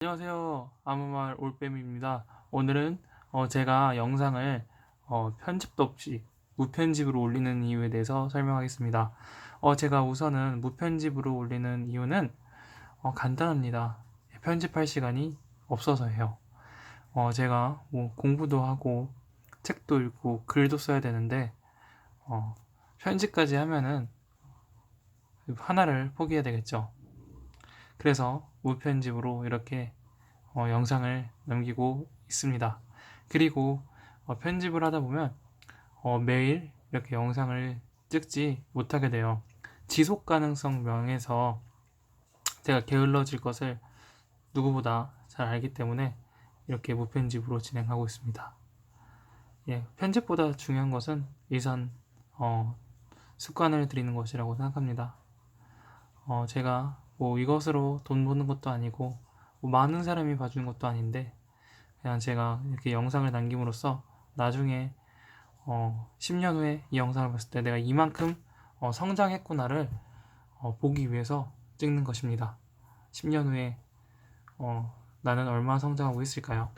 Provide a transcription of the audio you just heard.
안녕하세요. 아무말 올빼미입니다. 오늘은 제가 영상을 편집도 없이 무편집으로 올리는 이유에 대해서 설명하겠습니다. 제가 우선은 무편집으로 올리는 이유는 간단합니다. 편집할 시간이 없어서예요. 제가 뭐 공부도 하고 책도 읽고 글도 써야 되는데 편집까지 하면은 하나를 포기해야 되겠죠. 그래서 무편집으로 이렇게 영상을 남기고 있습니다. 그리고 편집을 하다 보면 매일 이렇게 영상을 찍지 못하게 돼요. 지속 가능성 면에서 제가 게을러질 것을 누구보다 잘 알기 때문에 이렇게 무편집으로 진행하고 있습니다. 예, 편집보다 중요한 것은 이선 습관을 들이는 것이라고 생각합니다. 제가 뭐 이것으로 돈 버는 것도 아니고 뭐 많은 사람이 봐주는 것도 아닌데 그냥 제가 이렇게 영상을 남김으로써 나중에 10년 후에 이 영상을 봤을 때 내가 이만큼 성장했구나를 보기 위해서 찍는 것입니다. 10년 후에 나는 얼마나 성장하고 있을까요?